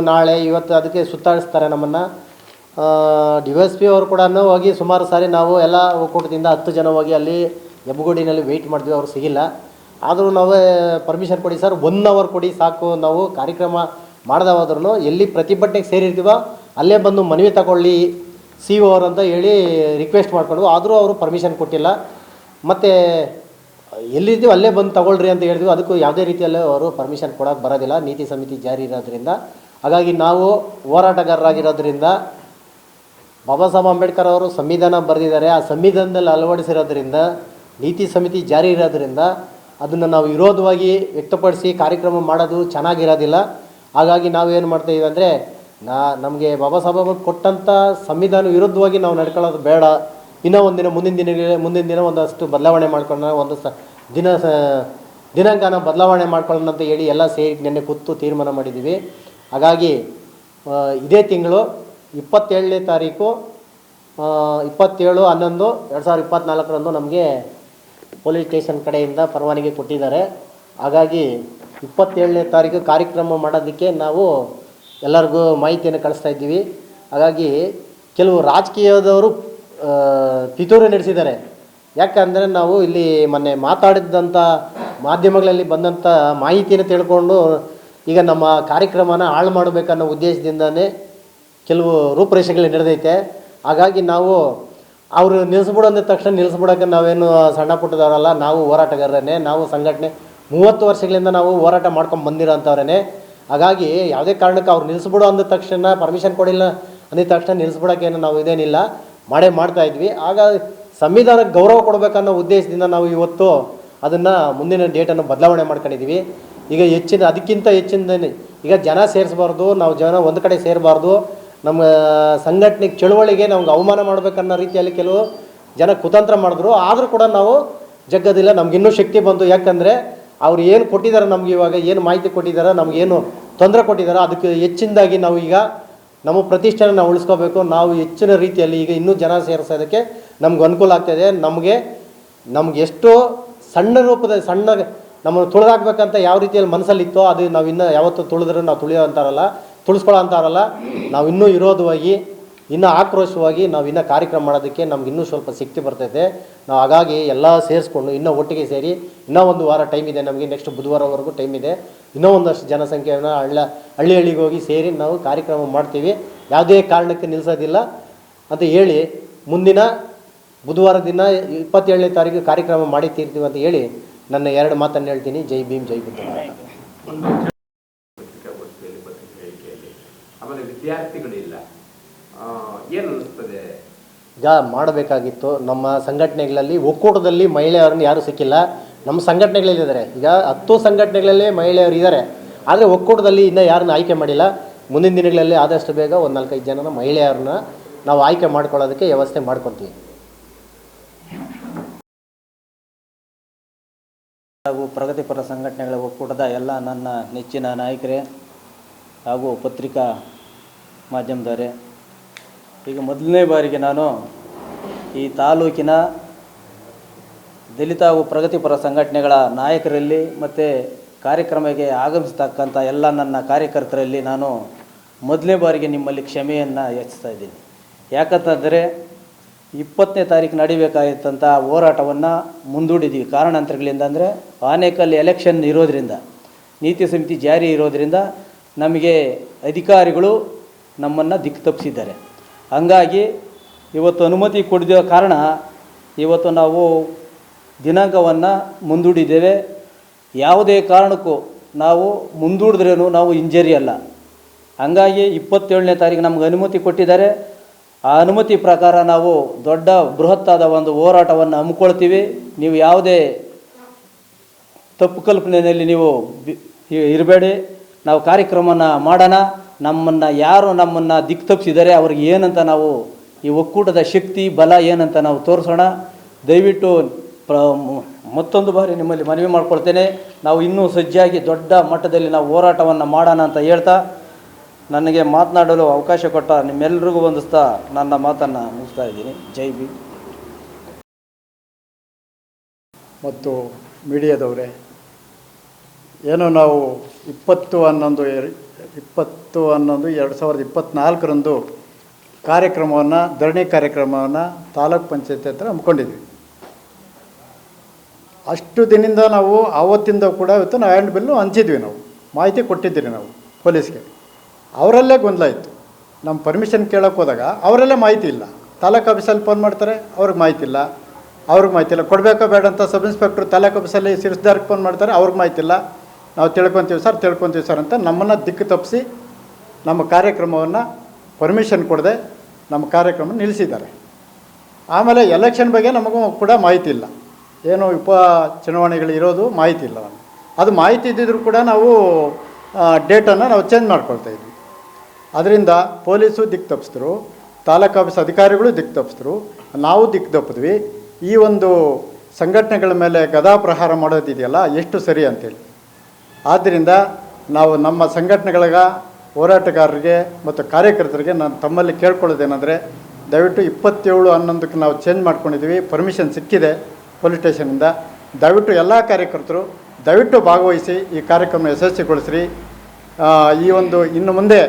S5: ಅದಕ್ಕೆ ಸುತ್ತಾಡಿಸ್ತಾರೆ ನಮ್ಮನ್ನು. DSP ಅವರು ಕೂಡ ಹೋಗಿ ಸುಮಾರು ಸಾರಿ ನಾವು ಎಲ್ಲ ಒಕ್ಕೂಟದಿಂದ 10 ಜನ ಹೋಗಿ ಅಲ್ಲಿ ಹೆಬ್ಬಗೋಡಿನಲ್ಲಿ ವೆಯ್ಟ್ ಮಾಡಿದ್ವಿ, ಅವ್ರು ಸಿಗಿಲ್ಲ. ಆದರೂ ನಾವೇ ಪರ್ಮಿಷನ್ ಕೊಡಿ ಸರ್, 1 ಅವರ್ ಕೊಡಿ ಸಾಕು, ನಾವು ಕಾರ್ಯಕ್ರಮ ಮಾಡ್ದವಾದ್ರೂ ಎಲ್ಲಿ ಪ್ರತಿಭಟನೆಗೆ ಸೇರಿರ್ತೀವೋ ಅಲ್ಲೇ ಬಂದು ಮನವಿ ತಗೊಳ್ಳಿ ಸಿ ಒ ಅವ್ರು ಅಂತ ಹೇಳಿ ರಿಕ್ವೆಸ್ಟ್ ಮಾಡ್ಕೊಂಡು, ಆದರೂ ಅವರು ಪರ್ಮಿಷನ್ ಕೊಟ್ಟಿಲ್ಲ. ಮತ್ತು ಎಲ್ಲಿದ್ದೀವಿ ಅಲ್ಲೇ ಬಂದು ತಗೊಳ್ರಿ ಅಂತ ಹೇಳಿದ್ವಿ, ಅದಕ್ಕೂ ಯಾವುದೇ ರೀತಿಯಲ್ಲೂ ಅವರು ಪರ್ಮಿಷನ್ ಕೊಡೋಕ್ಕೆ ಬರೋದಿಲ್ಲ, ನೀತಿ ಸಮಿತಿ ಜಾರಿ ಇರೋದ್ರಿಂದ. ಹಾಗಾಗಿ ನಾವು ಹೋರಾಟಗಾರರಾಗಿರೋದ್ರಿಂದ ಬಾಬಾ ಸಾಹೇಬ್ ಅಂಬೇಡ್ಕರ್ ಅವರು ಸಂವಿಧಾನ ಬರೆದಿದ್ದಾರೆ, ಆ ಸಂವಿಧಾನದಲ್ಲಿ ಅಳವಡಿಸಿರೋದ್ರಿಂದ, ನೀತಿ ಸಮಿತಿ ಜಾರಿ ಇರೋದ್ರಿಂದ ಅದನ್ನು ನಾವು ವಿರೋಧವಾಗಿ ವ್ಯಕ್ತಪಡಿಸಿ ಕಾರ್ಯಕ್ರಮ ಮಾಡೋದು ಚೆನ್ನಾಗಿರೋದಿಲ್ಲ. ಹಾಗಾಗಿ ನಾವೇನು ಮಾಡ್ತಾಯಿದ್ದೀವಿ ಅಂದರೆ, ನಮಗೆ ಬಾಬಾ ಸಾಹೇಬ್ ಕೊಟ್ಟಂಥ ಸಂವಿಧಾನ ವಿರುದ್ಧವಾಗಿ ನಾವು ನಡ್ಕೊಳ್ಳೋದು ಬೇಡ, ಇನ್ನೂ ಒಂದಿನ ಮುಂದಿನ ದಿನ ಒಂದಷ್ಟು ಬದಲಾವಣೆ ಮಾಡ್ಕೊಳ್ಳೋಣ, ಒಂದು ದಿನಾಂಕನ ಬದಲಾವಣೆ ಮಾಡ್ಕೊಳ್ಳೋಣ ಅಂತ ಹೇಳಿ ಎಲ್ಲ ಸೇರಿ ನಿನ್ನೆ ಕೂತು ತೀರ್ಮಾನ ಮಾಡಿದ್ದೀವಿ. ಹಾಗಾಗಿ ಇದೇ ತಿಂಗಳು 27ನೇ ತಾರೀಕು 27/11/2024 ನಮಗೆ ಪೊಲೀಸ್ ಸ್ಟೇಷನ್ ಕಡೆಯಿಂದ ಪರವಾನಗಿ ಕೊಟ್ಟಿದ್ದಾರೆ. ಹಾಗಾಗಿ 27ನೇ ತಾರೀಕು ಕಾರ್ಯಕ್ರಮ ಮಾಡೋದಕ್ಕೆ ನಾವು ಎಲ್ಲರಿಗೂ ಮಾಹಿತಿಯನ್ನು ಕಳಿಸ್ತಾ ಇದ್ದೀವಿ. ಹಾಗಾಗಿ ಕೆಲವು ರಾಜಕೀಯದವರು ಪಿತೂರಿ ನಡೆಸಿದ್ದಾರೆ. ಯಾಕಂದರೆ ನಾವು ಇಲ್ಲಿ ಮೊನ್ನೆ ಮಾತಾಡಿದಂಥ ಮಾಧ್ಯಮಗಳಲ್ಲಿ ಬಂದಂಥ ಮಾಹಿತಿಯನ್ನು ತಿಳ್ಕೊಂಡು ಈಗ ನಮ್ಮ ಕಾರ್ಯಕ್ರಮನ ಹಾಳು ಮಾಡಬೇಕನ್ನೋ ಉದ್ದೇಶದಿಂದನೇ ಕೆಲವು ರೂಪುರೇಷೆಗಳು ನಡೆದೈತೆ. ಹಾಗಾಗಿ ನಾವು ಅವರು ನಿಲ್ಲಿಸ್ಬಿಡು ಅಂದ ತಕ್ಷಣ ನಿಲ್ಲಿಸ್ಬಿಡೋಕ್ಕೆ ನಾವೇನು ಸಣ್ಣ ಪುಟ್ಟದವರಲ್ಲ, ನಾವು ಹೋರಾಟಗಾರರೇ, ನಾವು ಸಂಘಟನೆ 30 ವರ್ಷಗಳಿಂದ ನಾವು ಹೋರಾಟ ಮಾಡ್ಕೊಂಡು ಬಂದಿರೋ ಅಂಥವ್ರೇ. ಹಾಗಾಗಿ ಯಾವುದೇ ಕಾರಣಕ್ಕೆ ಅವ್ರು ನಿಲ್ಲಿಸ್ಬಿಡು ಅಂದ ತಕ್ಷಣ, ಪರ್ಮಿಷನ್ ಕೊಡಿಲ್ಲ ಅಂದಿದ ತಕ್ಷಣ ನಿಲ್ಲಿಸ್ಬಿಡೋಕ್ಕೇನು ನಾವು ಇದೇನಿಲ್ಲ, ಮಾಡ್ತಾಯಿದ್ವಿ. ಆಗ ಸಂವಿಧಾನಕ್ಕೆ ಗೌರವ ಕೊಡಬೇಕನ್ನೋ ಉದ್ದೇಶದಿಂದ ನಾವು ಇವತ್ತು ಅದನ್ನು ಮುಂದಿನ ಡೇಟನ್ನು ಬದಲಾವಣೆ ಮಾಡ್ಕೊಂಡಿದ್ದೀವಿ. ಈಗ ಅದಕ್ಕಿಂತ ಹೆಚ್ಚಿನ ಈಗ ಜನ ಸೇರಿಸಬಾರ್ದು, ನಾವು ಜನ ಒಂದು ಕಡೆ ಸೇರಬಾರ್ದು, ನಮ್ಮ ಸಂಘಟನೆ ಚಳುವಳಿಗೆ ನಮ್ಗೆ ಅವಮಾನ ಮಾಡಬೇಕನ್ನೋ ರೀತಿಯಲ್ಲಿ ಕೆಲವು ಜನ ಕುತಂತ್ರ ಮಾಡಿದ್ರು. ಆದರೂ ಕೂಡ ನಾವು ಜಗ್ಗದಿಲ್ಲ, ನಮಗಿನ್ನೂ ಶಕ್ತಿ ಬಂತು. ಯಾಕಂದರೆ ಅವ್ರು ಏನು ಕೊಟ್ಟಿದ್ದಾರೆ ನಮ್ಗೆ, ಇವಾಗ ಏನು ಮಾಹಿತಿ ಕೊಟ್ಟಿದ್ದಾರೆ, ನಮಗೇನು ತೊಂದರೆ ಕೊಟ್ಟಿದ್ದಾರೆ, ಅದಕ್ಕೆ ಹೆಚ್ಚಿನದಾಗಿ ನಾವು ಈಗ ನಮ್ಮ ಪ್ರತಿಷ್ಠೆನ ನಾವು ಉಳಿಸ್ಕೋಬೇಕು. ನಾವು ಹೆಚ್ಚಿನ ರೀತಿಯಲ್ಲಿ ಈಗ ಇನ್ನೂ ಜನ ಸೇರಿಸೋದಕ್ಕೆ ನಮ್ಗೆ ಅನುಕೂಲ ಆಗ್ತಾಯಿದೆ. ನಮ್ಗೆ ಎಷ್ಟು ಸಣ್ಣ ನಮ್ಮನ್ನು ತುಳಿದಾಕ್ಬೇಕಂತ ಯಾವ ರೀತಿಯಲ್ಲಿ ಮನಸ್ಸಲ್ಲಿತ್ತೋ ಅದು ನಾವು ಇನ್ನೂ ಯಾವತ್ತೂ ತುಳಿದ್ರೆ ನಾವು ತುಳಿಸ್ಕೊಳ್ಳೋ ಅಂತಾರಲ್ಲ, ನಾವು ಇನ್ನೂ ವಿರೋಧವಾಗಿ, ಇನ್ನೂ ಆಕ್ರೋಶವಾಗಿ ನಾವು ಇನ್ನೂ ಕಾರ್ಯಕ್ರಮ ಮಾಡೋದಕ್ಕೆ ನಮ್ಗೆ ಇನ್ನೂ ಸ್ವಲ್ಪ ಶಕ್ತಿ ಬರ್ತೈತೆ. ನಾವು ಹಾಗಾಗಿ ಎಲ್ಲ ಸೇರಿಸ್ಕೊಂಡು ಇನ್ನೂ ಒಟ್ಟಿಗೆ ಸೇರಿ ಇನ್ನೂ ಒಂದು ವಾರ ಟೈಮ್ ಇದೆ ನಮಗೆ, ನೆಕ್ಸ್ಟ್ ಬುಧವಾರವರೆಗೂ ಟೈಮ್ ಇದೆ. ಇನ್ನೂ ಒಂದಷ್ಟು ಜನಸಂಖ್ಯೆಯನ್ನು ಹಳ್ಳಿಗೆ ಹೋಗಿ ಸೇರಿ ನಾವು ಕಾರ್ಯಕ್ರಮ ಮಾಡ್ತೀವಿ, ಯಾವುದೇ ಕಾರಣಕ್ಕೆ ನಿಲ್ಲಿಸೋದಿಲ್ಲ ಅಂತ ಹೇಳಿ ಮುಂದಿನ ಬುಧವಾರ ದಿನ 27ನೇ ತಾರೀಕು ಕಾರ್ಯಕ್ರಮ ಮಾಡಿ ತೀರ್ತೀವಿ ಅಂತ ಹೇಳಿ ನನ್ನ 2 ಮಾತನ್ನು ಹೇಳ್ತೀನಿ. ಜೈ ಭೀಮ್, ಜೈ ಬುದ್ಧ.
S3: ಆಮೇಲೆ ವಿದ್ಯಾರ್ಥಿಗಳಿಲ್ಲ, ಏನು ಅನಿಸ್ತದೆ?
S5: ಈಗ ಮಾಡಬೇಕಾಗಿತ್ತು ನಮ್ಮ ಸಂಘಟನೆಗಳಲ್ಲಿ ಒಕ್ಕೂಟದಲ್ಲಿ ಮಹಿಳೆಯರನ್ನು ಯಾರೂ ಸಿಕ್ಕಿಲ್ಲ. ನಮ್ಮ ಸಂಘಟನೆಗಳಲ್ಲಿದ್ದಾರೆ, ಈಗ 10 ಸಂಘಟನೆಗಳಲ್ಲಿ ಮಹಿಳೆಯರು ಇದ್ದಾರೆ, ಆದರೆ ಒಕ್ಕೂಟದಲ್ಲಿ ಇನ್ನೂ ಯಾರನ್ನ ಆಯ್ಕೆ ಮಾಡಿಲ್ಲ. ಮುಂದಿನ ದಿನಗಳಲ್ಲಿ ಆದಷ್ಟು ಬೇಗ ಒಂದು 4-5 ಜನನ ಮಹಿಳೆಯರನ್ನ ನಾವು ಆಯ್ಕೆ ಮಾಡ್ಕೊಳ್ಳೋದಕ್ಕೆ ವ್ಯವಸ್ಥೆ ಮಾಡ್ಕೊತೀವಿ.
S6: ಹಾಗೂ ಪ್ರಗತಿಪರ ಸಂಘಟನೆಗಳ ಒಕ್ಕೂಟದ ಎಲ್ಲ ನನ್ನ ನೆಚ್ಚಿನ ನಾಯಕರೇ ಹಾಗೂ ಪತ್ರಿಕಾ ಮಾಧ್ಯಮದವರೇ, ಈಗ ಮೊದಲನೇ ಬಾರಿಗೆ ನಾನು ಈ ತಾಲೂಕಿನ ದಲಿತ ಹಾಗೂ ಪ್ರಗತಿಪರ ಸಂಘಟನೆಗಳ ನಾಯಕರಲ್ಲಿ ಮತ್ತು ಕಾರ್ಯಕ್ರಮಕ್ಕೆ ಆಗಮಿಸ್ತಕ್ಕಂಥ ಎಲ್ಲ ನನ್ನ ಕಾರ್ಯಕರ್ತರಲ್ಲಿ ನಾನು ಮೊದಲನೇ ಬಾರಿಗೆ ನಿಮ್ಮಲ್ಲಿ ಕ್ಷಮೆಯನ್ನು ಯಾಚಿಸ್ತಾ ಇದ್ದೀನಿ. ಯಾಕಂತಂದರೆ 20ನೇ ತಾರೀಕು ನಡಿಬೇಕಾಗಿತ್ತಂಥ ಹೋರಾಟವನ್ನು ಮುಂದೂಡಿದ್ದೀವಿ ಕಾರಣಾಂತರಗಳಿಂದ. ಅಂದರೆ ಆನೇಕಲ್ ಎಲೆಕ್ಷನ್ ಇರೋದರಿಂದ, ನೀತಿ ಸಮಿತಿ ಜಾರಿ ಇರೋದರಿಂದ ನಮಗೆ ಅಧಿಕಾರಿಗಳು ನಮ್ಮನ್ನು ದಿಕ್ಕು ತಪ್ಪಿಸಿದ್ದಾರೆ. ಹಂಗಾಗಿ ಇವತ್ತು ಅನುಮತಿ ಕೊಡಿದ ಕಾರಣ ಇವತ್ತು ನಾವು ದಿನಾಂಕವನ್ನು ಮುಂದೂಡಿದ್ದೇವೆ. ಯಾವುದೇ ಕಾರಣಕ್ಕೂ ನಾವು ಮುಂದೂಡಿದ್ರೇನು ನಾವು ಇಂಜರಿ ಅಲ್ಲ. ಹಂಗಾಗಿ 27ನೇ ತಾರೀಕು ನಮ್ಗೆ ಅನುಮತಿ ಕೊಟ್ಟಿದ್ದಾರೆ. ಆ ಅನುಮತಿ ಪ್ರಕಾರ ನಾವು ದೊಡ್ಡ ಬೃಹತ್ತಾದ ಒಂದು ಹೋರಾಟವನ್ನು ಹಮ್ಮಿಕೊಳ್ತೀವಿ. ನೀವು ಯಾವುದೇ ತಪ್ಪು ಕಲ್ಪನೆಯಲ್ಲಿ ನೀವು ಇರಬೇಡಿ. ನಾವು ಕಾರ್ಯಕ್ರಮನ ಮಾಡೋಣ. ಯಾರು ನಮ್ಮನ್ನು ದಿಕ್ಕು ತಪ್ಪಿಸಿದ್ದಾರೆ ಅವ್ರಿಗೆ ಏನಂತ ನಾವು ಈ ಒಕ್ಕೂಟದ ಶಕ್ತಿ ಬಲ ಏನಂತ ನಾವು ತೋರಿಸೋಣ. ದಯವಿಟ್ಟು ಮತ್ತೊಂದು ಬಾರಿ ನಿಮ್ಮಲ್ಲಿ ಮನವಿ ಮಾಡ್ಕೊಳ್ತೇನೆ, ನಾವು ಇನ್ನೂ ಸಜ್ಜಾಗಿ ದೊಡ್ಡ ಮಟ್ಟದಲ್ಲಿ ನಾವು ಹೋರಾಟವನ್ನು ಮಾಡೋಣ ಅಂತ ಹೇಳ್ತಾ ನನಗೆ ಮಾತನಾಡಲು ಅವಕಾಶ ಕೊಟ್ಟ ನಿಮ್ಮೆಲ್ಲರಿಗೂ ವಂದಿಸ್ತಾ ನನ್ನ ಮಾತನ್ನು ಮುಗಿಸ್ತಾ ಇದ್ದೀನಿ. ಜೈ ಭೀಮ್.
S7: ಮತ್ತು ಮೀಡಿಯಾದವರೇ, ಏನು ನಾವು 20/11/2024 ಕಾರ್ಯಕ್ರಮವನ್ನು, ಧರಣಿ ಕಾರ್ಯಕ್ರಮವನ್ನು ತಾಲೂಕ್ ಪಂಚಾಯತಿ ಹತ್ರ ಹಮ್ಮಿಕೊಂಡಿದ್ವಿ. ಅಷ್ಟು ದಿನದಿಂದ ನಾವು ಆವತ್ತಿಂದ ಕೂಡ ಇವತ್ತು ನಾವು ಹ್ಯಾಂಡ್ ಬಿಲ್ಲು ಹಂಚಿದ್ವಿ, ನಾವು ಮಾಹಿತಿ ಕೊಟ್ಟಿದ್ದೀರಿ ನಾವು ಪೊಲೀಸ್ಗೆ. ಅವರಲ್ಲೇ ಗೊಂದಲ ಇತ್ತು. ನಮ್ಮ ಪರ್ಮಿಷನ್ ಕೇಳೋಕೆ ಹೋದಾಗ ಅವರೆಲ್ಲ ಮಾಹಿತಿ ಇಲ್ಲ. ತಾಲೂಕು ಆಫೀಸಲ್ಲಿ ಫೋನ್ ಮಾಡ್ತಾರೆ, ಅವ್ರಿಗೆ ಮಾಹಿತಿ ಇಲ್ಲ. ಕೊಡಬೇಕೋ ಬೇಡ ಅಂತ ಸಬ್ ಇನ್ಸ್ಪೆಕ್ಟ್ರು ತಾಲೂಕು ಆಫೀಸಲ್ಲಿ ಸಿರಿಸ್ದಾರ್ಗೆ ಫೋನ್ ಮಾಡ್ತಾರೆ, ಅವ್ರಿಗೆ ಮಾಹಿತಿ ಇಲ್ಲ. ನಾವು ತಿಳ್ಕೊತೀವಿ ಸರ್ ಅಂತ ನಮ್ಮನ್ನು ದಿಕ್ಕು ತಪ್ಪಿಸಿ ನಮ್ಮ ಕಾರ್ಯಕ್ರಮವನ್ನು ಪರ್ಮಿಷನ್ ಕೊಡದೆ ನಮ್ಮ ಕಾರ್ಯಕ್ರಮ ನಿಲ್ಲಿಸಿದ್ದಾರೆ. ಆಮೇಲೆ ಎಲೆಕ್ಷನ್ ಬಗ್ಗೆ ನಮಗೂ ಕೂಡ ಮಾಹಿತಿ ಇಲ್ಲ, ಏನು ಚುನಾವಣೆಗಳು ಇರೋದು ಮಾಹಿತಿ ಇಲ್ಲ. ಅದು ಮಾಹಿತಿ ಇದ್ದಿದ್ರು ಕೂಡ ನಾವು ಡೇಟನ್ನು ನಾವು ಚೇಂಜ್ ಮಾಡ್ಕೊಳ್ತಾಯಿದ್ವಿ. ಅದರಿಂದ ಪೊಲೀಸು ದಿಕ್ಕು ತಪ್ಪಿಸಿದ್ರು, ತಾಲೂಕು ಆಫೀಸ್ ಅಧಿಕಾರಿಗಳು ದಿಕ್ಕು ತಪ್ಪಿಸಿದ್ರು, ನಾವು ದಿಕ್ಕು ತಪ್ಪಿದ್ವಿ. ಈ ಒಂದು ಸಂಘಟನೆಗಳ ಮೇಲೆ ಗದಾ ಪ್ರಹಾರ ಮಾಡೋದಿದೆಯಲ್ಲ ಎಷ್ಟು ಸರಿ ಅಂತೇಳಿ. ಆದ್ದರಿಂದ ನಾವು ನಮ್ಮ ಸಂಘಟನೆಗಳಿಗೆ, ಹೋರಾಟಗಾರರಿಗೆ ಮತ್ತು ಕಾರ್ಯಕರ್ತರಿಗೆ ನಾನು ತಮ್ಮಲ್ಲಿ ಕೇಳ್ಕೊಳ್ಳೋದೇನೆಂದರೆ, ದಯವಿಟ್ಟು 27/11ಕ್ಕೆ ನಾವು ಚೇಂಜ್ ಮಾಡ್ಕೊಂಡಿದ್ದೀವಿ, ಪರ್ಮಿಷನ್ ಸಿಕ್ಕಿದೆ ಪೊಲೀಸ್ ಸ್ಟೇಷನಿಂದ. ದಯವಿಟ್ಟು ಎಲ್ಲ ಕಾರ್ಯಕರ್ತರು ದಯವಿಟ್ಟು ಭಾಗವಹಿಸಿ ಈ ಕಾರ್ಯಕ್ರಮ ಯಶಸ್ವಿಗೊಳಿಸ್ರಿ. ಈ ಒಂದು ಇನ್ನು ಮುಂದೆ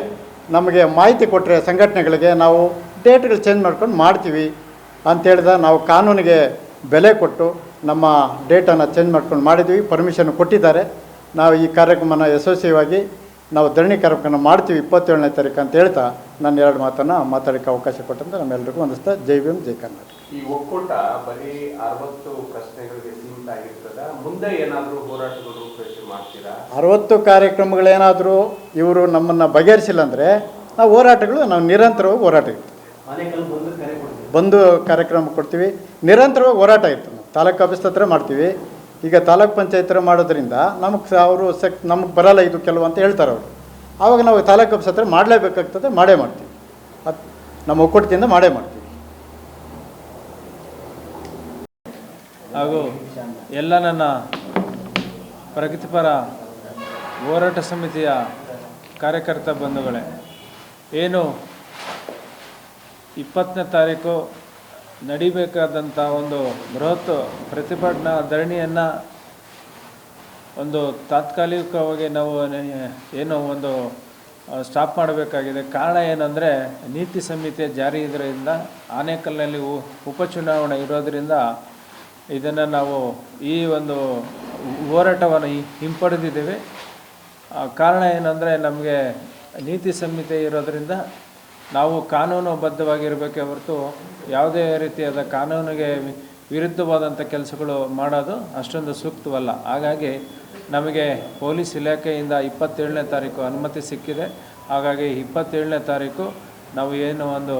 S7: ನಮಗೆ ಮಾಹಿತಿ ಕೊಟ್ಟರೆ ಸಂಘಟನೆಗಳಿಗೆ ನಾವು ಡೇಟ್ಗಳು ಚೇಂಜ್ ಮಾಡ್ಕೊಂಡು ಮಾಡ್ತೀವಿ ಅಂತೇಳಿದ ನಾವು ಕಾನೂನಿಗೆ ಬೆಲೆ ಕೊಟ್ಟು ನಮ್ಮ ಡೇಟನ್ನು ಚೇಂಜ್ ಮಾಡ್ಕೊಂಡು ಮಾಡಿದ್ವಿ. ಪರ್ಮಿಷನ್ ಕೊಟ್ಟಿದ್ದಾರೆ. ನಾವು ಈ ಕಾರ್ಯಕ್ರಮನ ಯಶಸ್ವಿಯಾಗಿ ನಾವು ಧರಣಿ ಕಾರ್ಯಕ್ರಮ ಮಾಡ್ತೀವಿ 27ನೇ ತಾರೀಕು ಅಂತ ಹೇಳ್ತಾ ನಾನು 2 ಮಾತನ್ನು ಮಾತಾಡೋಕ್ಕೆ ಅವಕಾಶ ಕೊಟ್ಟಂತ ನಮ್ಮೆಲ್ಲರಿಗೂ ವಂದಿಸ್ತಾ ಜೈ ಭೀಮ್, ಜೈ ಕರ್ನಾಟಕ.
S3: ಈ ಒಕ್ಕೂಟ ಬರೀ 60 ಪ್ರಶ್ನೆಗಳಿಗೆ ಸೀಮಿತ ಆಗಿರ್ತದ, ಮುಂದೆ ಏನಾದರೂ ಹೋರಾಟಗಳು ರೂಪರೇಷೆ ಮಾಡ್ತೀರಾ?
S7: 60 ಕಾರ್ಯಕ್ರಮಗಳೇನಾದರೂ ಇವರು ನಮ್ಮನ್ನು ಬಗೆಹರಿಸಿಲ್ಲ ಅಂದರೆ ನಾವು ನಿರಂತರವಾಗಿ ಹೋರಾಟ ಇರ್ತದೆ. ಬಂದು ಕಾರ್ಯಕ್ರಮ ಕೊಡ್ತೀವಿ, ನಿರಂತರವಾಗಿ ಹೋರಾಟ ಇರ್ತದೆ. ತಾಲೂಕು ಆಫೀಸ್ ಹತ್ರ ಮಾಡ್ತೀವಿ. ಈಗ ತಾಲೂಕ್ ಪಂಚಾಯತ್ ಹತ್ರ ಮಾಡೋದ್ರಿಂದ ಅವರು ನಮಗೆ ಬರಲ್ಲ ಇದು ಕೆಲವು ಅಂತ ಹೇಳ್ತಾರೆ ಅವರು. ಆವಾಗ ನಾವು ತಾಲೂಕು ಆಫೀಸ್ ಹತ್ರ ಮಾಡಲೇಬೇಕಾಗ್ತದೆ, ಮಾಡೇ ಮಾಡ್ತೀವಿ. ಅದು ನಮ್ಮ ಒಕ್ಕೂಟದಿಂದ ಮಾಡೇ ಮಾಡ್ತೀವಿ.
S8: ಹಾಗೂ ಎಲ್ಲ ನನ್ನ ಪ್ರಗತಿಪರ ಹೋರಾಟ ಸಮಿತಿಯ ಕಾರ್ಯಕರ್ತ ಬಂಧುಗಳೇ, ಏನು 20ನೇ ತಾರೀಕು ನಡಿಬೇಕಾದಂಥ ಒಂದು ಬೃಹತ್ ಪ್ರತಿಭಟನಾ ಧರಣಿಯನ್ನು ಒಂದು ತಾತ್ಕಾಲಿಕವಾಗಿ ನಾವು ಏನೋ ಒಂದು ಸ್ಟಾಪ್ ಮಾಡಬೇಕಾಗಿದೆ. ಕಾರಣ ಏನಂದರೆ, ನೀತಿ ಸಂಹಿತೆ ಜಾರಿ ಇದರಿಂದ ಆನೇಕಲ್ನಲ್ಲಿ ಉಪಚುನಾವಣೆ ಇರೋದರಿಂದ ಇದನ್ನು ನಾವು ಈ ಒಂದು ಹೋರಾಟವನ್ನು ಹಿಂಪಡೆದಿದ್ದೇವೆ. ಕಾರಣ ಏನಂದರೆ, ನಮಗೆ ನೀತಿ ಸಂಹಿತೆ ಇರೋದರಿಂದ ನಾವು ಕಾನೂನುಬದ್ಧವಾಗಿರಬೇಕೇ ಹೊರತು ಯಾವುದೇ ರೀತಿಯಾದ ಕಾನೂನಿಗೆ ವಿರುದ್ಧವಾದಂಥ ಕೆಲಸಗಳು ಮಾಡೋದು ಅಷ್ಟೊಂದು ಸೂಕ್ತವಲ್ಲ. ಹಾಗಾಗಿ ನಮಗೆ ಪೊಲೀಸ್ ಇಲಾಖೆಯಿಂದ 27ನೇ ತಾರೀಕು ಅನುಮತಿ ಸಿಕ್ಕಿದೆ. ಹಾಗಾಗಿ 27ನೇ ತಾರೀಕು ನಾವು ಏನು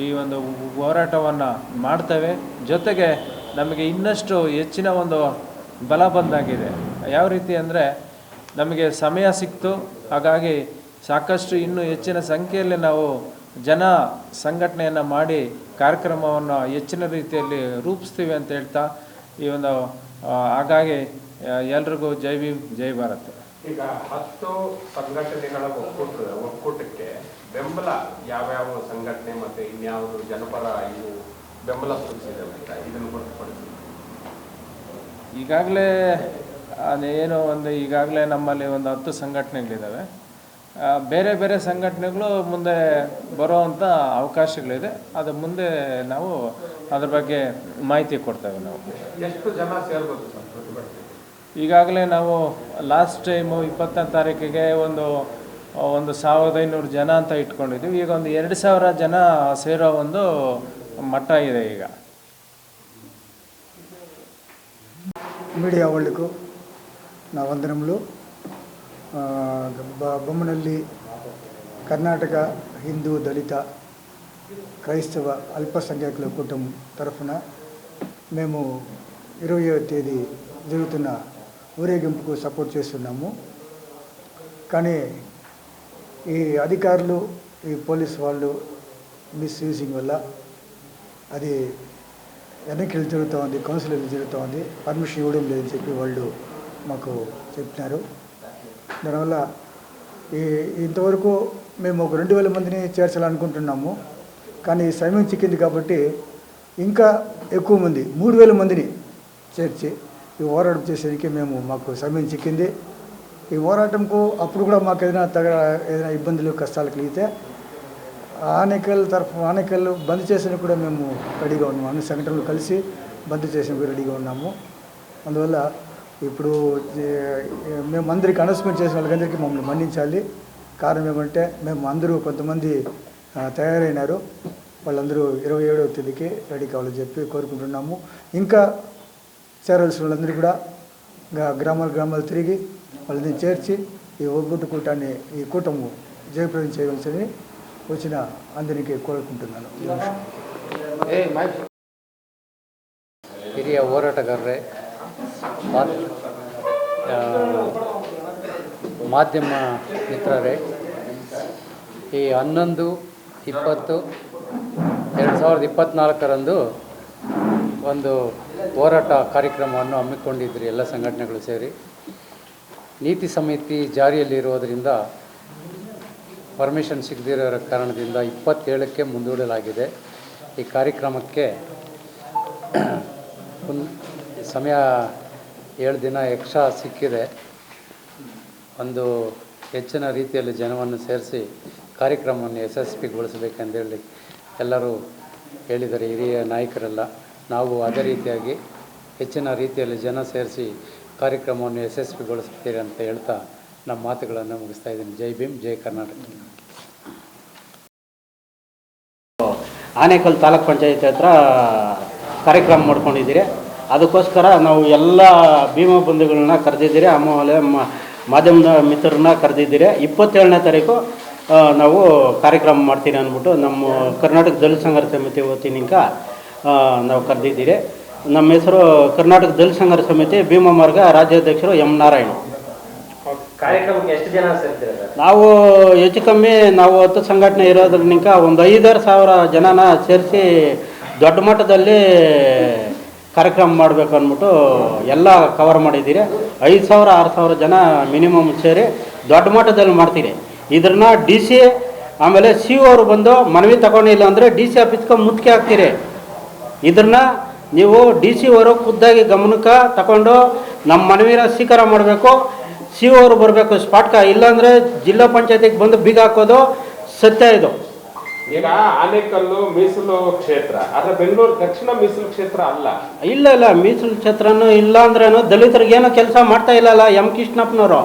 S8: ಈ ಒಂದು ಹೋರಾಟವನ್ನು ಮಾಡ್ತೇವೆ. ಜೊತೆಗೆ ನಮಗೆ ಇನ್ನಷ್ಟು ಹೆಚ್ಚಿನ ಒಂದು ಬಲ ಬಂದಾಗಿದೆ. ಯಾವ ರೀತಿ ಅಂದರೆ, ನಮಗೆ ಸಮಯ ಸಿಕ್ತು. ಹಾಗಾಗಿ ಸಾಕಷ್ಟು ಇನ್ನೂ ಹೆಚ್ಚಿನ ಸಂಖ್ಯೆಯಲ್ಲಿ ನಾವು ಜನ ಸಂಘಟನೆಯನ್ನು ಮಾಡಿ ಕಾರ್ಯಕ್ರಮವನ್ನು ಹೆಚ್ಚಿನ ರೀತಿಯಲ್ಲಿ ರೂಪಿಸ್ತೀವಿ ಅಂತ ಹೇಳ್ತಾ ಈ ಒಂದು ಹಾಗಾಗಿ ಎಲ್ರಿಗೂ ಜೈ ಭೀಮ್, ಜೈ ಭಾರತ್.
S3: ಈಗ 10 ಸಂಘಟನೆಗಳ ಒಕ್ಕೂಟಕ್ಕೆ ಬೆಂಬಲ ಯಾವ್ಯಾವ ಸಂಘಟನೆ ಮತ್ತು ಇನ್ಯಾವುದು ಜನಪರ ಇವು ಬೆಂಬಲ ಸೂಚಿಸಿದೆ ಅಂತ ಇದನ್ನು ಹೊರತುಪಡಿಸಿ
S8: ಈಗಾಗಲೇ ಈಗಾಗಲೇ ನಮ್ಮಲ್ಲಿ ಒಂದು 10 ಸಂಘಟನೆಗಳಿದ್ದಾವೆ. ಬೇರೆ ಬೇರೆ ಸಂಘಟನೆಗಳು ಮುಂದೆ ಬರೋವಂಥ ಅವಕಾಶಗಳಿದೆ. ಅದು ಮುಂದೆ ನಾವು ಅದ್ರ ಬಗ್ಗೆ ಮಾಹಿತಿ ಕೊಡ್ತೇವೆ. ನಾವು
S3: ಎಷ್ಟು ಜನ ಸೇರ್ಬೋದು ಸರ್ ಪ್ರತಿಭಟನೆ?
S8: ಈಗಾಗಲೇ ನಾವು ಲಾಸ್ಟ್ ಟೈಮು 20ನೇ ತಾರೀಕಿಗೆ ಒಂದು 1500 ಜನ ಅಂತ ಇಟ್ಕೊಂಡಿದ್ದೀವಿ. ಈಗ ಒಂದು 2000 ಜನ ಸೇರೋ ಒಂದು ಮಟ್ಟ ಇದೆ. ಈಗ
S9: మీడియా వాళ్ళకు నా వందనములు. బొమ్మనల్లి కర్ణాటక హిందూ దళిత క్రైస్తవ అల్పసంఖ్యాకుల కూటమి తరఫున మేము 20వ తేదీ జరుగుతున్న ఊరేగింపుకు సపోర్ట్ చేస్తున్నాము. కానీ ఈ అధికారులు, ఈ పోలీస్ వాళ్ళు మిస్యూజింగ్ వల్ల అది వెనక్కి జరుగుతూ ఉంది, కౌన్సిలింగ్ జరుగుతూ ఉంది. పర్మిషన్ ఇవ్వడం లేదని చెప్పి వాళ్ళు మాకు చెప్పినారు. దానివల్ల ఇంతవరకు మేము ఒక 2000 మందిని చేర్చాలనుకుంటున్నాము. కానీ సమయం చిక్కింది కాబట్టి ఇంకా ఎక్కువ మంది 3000 మందిని చేర్చి ఈ పోరాటం చేసేందుకు మాకు సమయం చిక్కింది. ఈ పోరాటంకు అప్పుడు కూడా మాకు ఏదైనా ఇబ్బందులు కష్టాలు కలిగితే ఆనేకల్ బంద్ చేసిన కూడా మేము రెడీగా ఉన్నాము. అన్ని సంఘటనలు కలిసి బంద్ చేసిన రెడీగా ఉన్నాము. అందువల్ల ఇప్పుడు మేము అందరికీ అనౌన్స్మెంట్ చేసిన వాళ్ళందరికీ మమ్మల్ని మన్నించాలి. కారణం ఏమంటే మేము అందరూ కొంతమంది తయారైనారు. వాళ్ళందరూ 27వ తేదీకి రెడీ కావాలని చెప్పి కోరుకుంటున్నాము. ఇంకా చేరాల్సిన వాళ్ళందరూ కూడా గ్రామాలు తిరిగి వాళ్ళని చేర్చి ఈ ఒగ్గుట్టు కూటాన్ని ఈ కూటము జయప్రదం చేయవలసింది వచ్చిన అందరికీ కోరుకుంటున్నాను.
S10: ಹಿರಿಯ ಹೋರಾಟಗಾರರೇ, ಮಾಧ್ಯಮ ಮಿತ್ರರೇ, ಈ 11/20/2024 ಒಂದು ಹೋರಾಟ ಕಾರ್ಯಕ್ರಮವನ್ನು ಹಮ್ಮಿಕೊಂಡಿದ್ದರು ಎಲ್ಲ ಸಂಘಟನೆಗಳು ಸೇರಿ. ನೀತಿ ಸಮಿತಿ ಜಾರಿಯಲ್ಲಿರುವುದರಿಂದ ಪರ್ಮಿಷನ್ ಸಿಗದಿರೋ ಕಾರಣದಿಂದ 27ಕ್ಕೆ ಮುಂದೂಡಲಾಗಿದೆ. ಈ ಕಾರ್ಯಕ್ರಮಕ್ಕೆ ಸಮಯ 7 ದಿನ ಎಕ್ಸ್ಟ್ರಾ ಸಿಕ್ಕಿದೆ. ಒಂದು ಹೆಚ್ಚಿನ ರೀತಿಯಲ್ಲಿ ಜನವನ್ನು ಸೇರಿಸಿ ಕಾರ್ಯಕ್ರಮವನ್ನು ಯಶಸ್ವಿಗೊಳಿಸಬೇಕೆಂದೇಳಿ ಎಲ್ಲರೂ ಹೇಳಿದ್ದಾರೆ, ಹಿರಿಯ ನಾಯಕರೆಲ್ಲ. ನಾವು ಅದೇ ರೀತಿಯಾಗಿ ಹೆಚ್ಚಿನ ರೀತಿಯಲ್ಲಿ ಜನ ಸೇರಿಸಿ ಕಾರ್ಯಕ್ರಮವನ್ನು ಯಶಸ್ವಿಗೊಳಿಸ್ತೀರಿ ಅಂತ ಹೇಳ್ತಾ ನಮ್ಮ ಮಾತುಗಳನ್ನು ಮುಗಿಸ್ತಾ ಇದ್ದೀನಿ. ಜೈ ಭೀಮ್, ಜೈ ಕರ್ನಾಟಕ.
S6: ಆನೇಕಲ್ ತಾಲೂಕ್ ಪಂಚಾಯತ್ ಹತ್ರ ಕಾರ್ಯಕ್ರಮ ಮಾಡ್ಕೊಂಡಿದ್ದೀರಿ. ಅದಕ್ಕೋಸ್ಕರ ನಾವು ಎಲ್ಲ ಭೀಮಾ ಬಂಧುಗಳನ್ನ ಕರೆದಿದ್ದೀರಿ, ಆಮೇಲೆ ಮಾಧ್ಯಮದ ಮಿತ್ರರನ್ನ ಕರೆದಿದ್ದೀರಿ. 27ನೇ ತಾರೀಕು ನಾವು ಕಾರ್ಯಕ್ರಮ ಮಾಡ್ತೀನಿ ಅಂದ್ಬಿಟ್ಟು ನಮ್ಮ ಕರ್ನಾಟಕ ದಲಿತ ಸಂಘರ್ಷ ಸಮಿತಿ ವತಿನಿಂದ ನಾವು ಕರೆದಿದ್ದೀರಿ. ನಮ್ಮ ಹೆಸರು ಕರ್ನಾಟಕ ದಲಿತ ಸಂಘರ್ಷ ಸಮಿತಿ ಭೀಮಾ ಮಾರ್ಗ ರಾಜ್ಯಾಧ್ಯಕ್ಷರು ಎಂ ನಾರಾಯಣ.
S3: ಕಾರ್ಯಕ್ರಮಕ್ಕೆ ಎಷ್ಟು ಜನ ಸೇರ್ತೀರ?
S6: ನಾವು ಹೆಚ್ಚು ಕಮ್ಮಿ ನಾವು 10 ಸಂಘಟನೆ ಇರೋದ್ರಿಂದ ಒಂದು 5,000 ಜನನ ಸೇರಿಸಿ ದೊಡ್ಡ ಮಟ್ಟದಲ್ಲಿ ಕಾರ್ಯಕ್ರಮ ಮಾಡಬೇಕು ಅಂದ್ಬಿಟ್ಟು ಎಲ್ಲ ಕವರ್ ಮಾಡಿದ್ದೀರಿ. 5,000 6,000 ಜನ ಮಿನಿಮಮ್ ಸೇರಿ ದೊಡ್ಡ ಮಟ್ಟದಲ್ಲಿ ಮಾಡ್ತೀರಿ. ಇದನ್ನ DC ಆಮೇಲೆ CO ಅವರು ಬಂದು ಮನವಿ ತಗೊಂಡಿಲ್ಲ ಅಂದರೆ DC ಆಫೀಸ್ಗೆ ಮುತ್ತಿಗೆ ಹಾಕ್ತೀರಿ. ಇದನ್ನ ನೀವು DC ಅವರು ಖುದ್ದಾಗಿ ಗಮನಕ್ಕೆ ತಗೊಂಡು ನಮ್ಮ ಮನವಿನ ಸ್ವೀಕಾರ ಮಾಡಬೇಕು. CO ಅವರು ಬರಬೇಕು ಸ್ಪಾಟ್ಕ, ಇಲ್ಲಾಂದರೆ ಜಿಲ್ಲಾ ಪಂಚಾಯತಿಗೆ ಬಂದು ಬೀಗ ಹಾಕೋದು ಸತ್ಯ ಇದು.
S11: ಈಗ ಆನೇಕಲ್ಲು ಮೀಸಲು ಕ್ಷೇತ್ರ, ಆದ್ರೆ ಬೆಂಗಳೂರು ದಕ್ಷಿಣ ಮೀಸಲು ಕ್ಷೇತ್ರ ಅಲ್ಲ.
S6: ಇಲ್ಲ ಮೀಸಲು ಕ್ಷೇತ್ರನೂ ಇಲ್ಲ ಅಂದ್ರೇನು ದಲಿತರಿಗೇನೋ ಕೆಲಸ ಮಾಡ್ತಾ ಇಲ್ಲಲ್ಲ ಎಂ ಕೃಷ್ಣಪ್ಪನವರು.